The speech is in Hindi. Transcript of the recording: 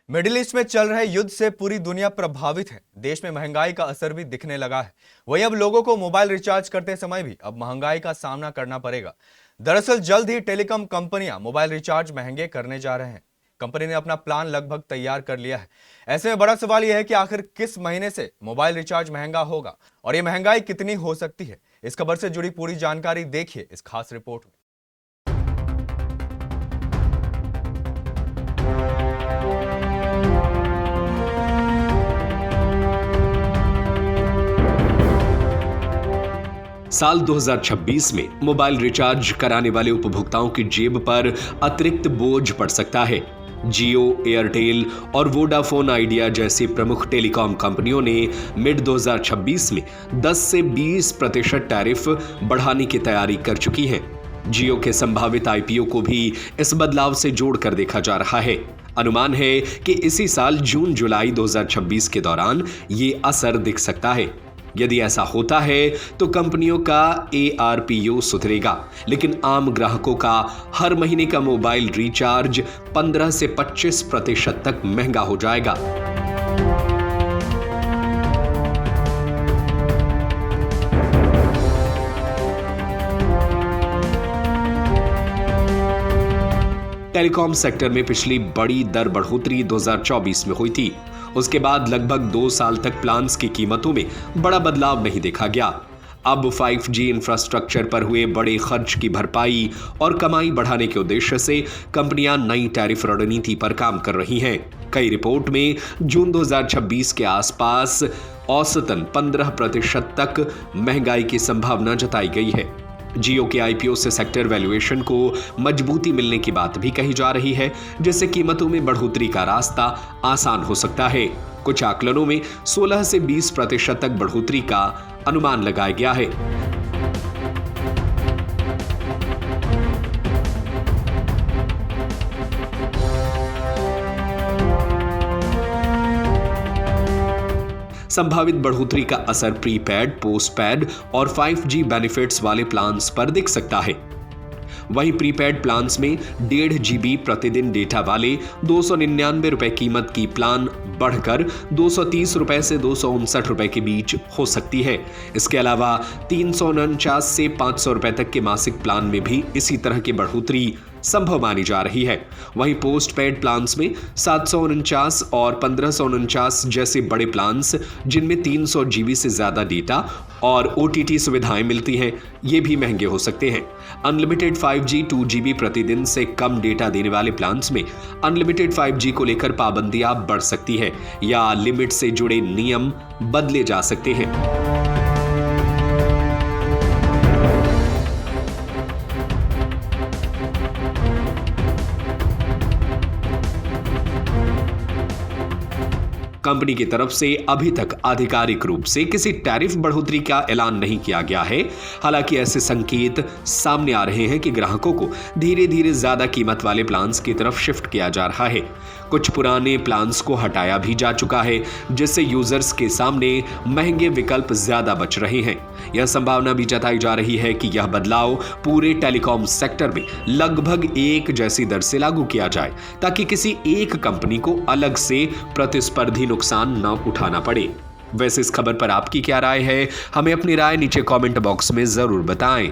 मिडिल ईस्ट में चल रहे युद्ध से पूरी दुनिया प्रभावित है। देश में महंगाई का असर भी दिखने लगा है। वहीं अब लोगों को मोबाइल रिचार्ज करते समय भी अब महंगाई का सामना करना पड़ेगा। दरअसल जल्द ही टेलीकॉम कंपनियां मोबाइल रिचार्ज महंगे करने जा रहे हैं। कंपनी ने अपना प्लान लगभग तैयार कर लिया है। ऐसे में बड़ा सवाल यह है कि आखिर किस महीने से मोबाइल रिचार्ज महंगा होगा और ये महंगाई कितनी हो सकती है। इस खबर से जुड़ी पूरी जानकारी देखिए इस खास रिपोर्ट में। साल 2026 में मोबाइल रिचार्ज कराने वाले उपभोक्ताओं की जेब पर अतिरिक्त बोझ पड़ सकता है। जियो, एयरटेल और वोडाफोन आइडिया जैसी प्रमुख टेलीकॉम कंपनियों ने मिड 2026 में 10 से 20% टैरिफ बढ़ाने की तैयारी कर चुकी हैं। जियो के संभावित आईपीओ को भी इस बदलाव से जोड़कर देखा जा रहा है। अनुमान है कि इसी साल जून-जुलाई 2026 के दौरान ये असर दिख सकता है। यदि ऐसा होता है तो कंपनियों का ARPU सुधरेगा, लेकिन आम ग्राहकों का हर महीने का मोबाइल रिचार्ज 15 से 25% तक महंगा हो जाएगा। टेलीकॉम सेक्टर में पिछली बड़ी दर बढ़ोतरी 2024 में हुई थी। उसके बाद लगभग 2 साल तक प्लान्स की कीमतों में बड़ा बदलाव नहीं देखा गया। अब 5G इंफ्रास्ट्रक्चर पर हुए बड़े खर्च की भरपाई और कमाई बढ़ाने के उद्देश्य से कंपनियां नई टैरिफ रणनीति पर काम कर रही हैं। कई रिपोर्ट में जून 2026 के आसपास औसतन 15% तक महंगाई की संभावना जताई गई है। जियो के आईपीओ से सेक्टर वैल्यूएशन को मजबूती मिलने की बात भी कही जा रही है, जिससे कीमतों में बढ़ोतरी का रास्ता आसान हो सकता है। कुछ आकलनों में 16 से 20% तक बढ़ोतरी का अनुमान लगाया गया है। संभावित बढ़ोतरी का असर प्रीपेड, पोस्टपेड और 5G बेनिफिट्स वाले प्लान्स पर दिख सकता है। वहीं प्रीपेड प्लान्स में 1.5 GB प्रतिदिन डेटा वाले 299 रुपए कीमत की प्लान बढ़कर 230 रुपए से 259 रुपए के बीच हो सकती है। इसके अलावा 349 से 500 रुपए तक के मासिक प्लान में भी इसी तरह की बढ़ोतरी संभव मानी जा रही है। वहीं पोस्ट पेड प्लान्स में 749 और 1549 जैसे बड़े प्लान्स, जिनमें 300 GB से ज्यादा डेटा और OTT सुविधाएं मिलती हैं, ये भी महंगे हो सकते हैं। अनलिमिटेड 5G 2 GB प्रतिदिन से कम डेटा देने वाले प्लान्स में अनलिमिटेड 5G को लेकर पाबंदियां बढ़ सकती है या लिमिट से जुड़े नियम बदले जा सकते हैं। कंपनी की तरफ से अभी तक आधिकारिक रूप से किसी टैरिफ बढ़ोतरी का ऐलान नहीं किया गया है। हालांकि ऐसे संकेत सामने आ रहे हैं कि ग्राहकों को धीरे धीरे ज्यादा कीमत वाले प्लान्स की तरफ शिफ्ट किया जा रहा है। कुछ पुराने प्लान्स को हटाया भी जा चुका है, जिससे यूजर्स के सामने महंगे विकल्प ज्यादा बच रहे हैं। यह संभावना भी जताई जा रही है कि यह बदलाव पूरे टेलीकॉम सेक्टर में लगभग एक जैसी दर से लागू किया जाए, ताकि किसी एक कंपनी को अलग से प्रतिस्पर्धी नुकसान न उठाना पड़े। वैसे इस खबर पर आपकी क्या राय है? हमें अपनी राय नीचे कमेंट बॉक्स में जरूर बताएं।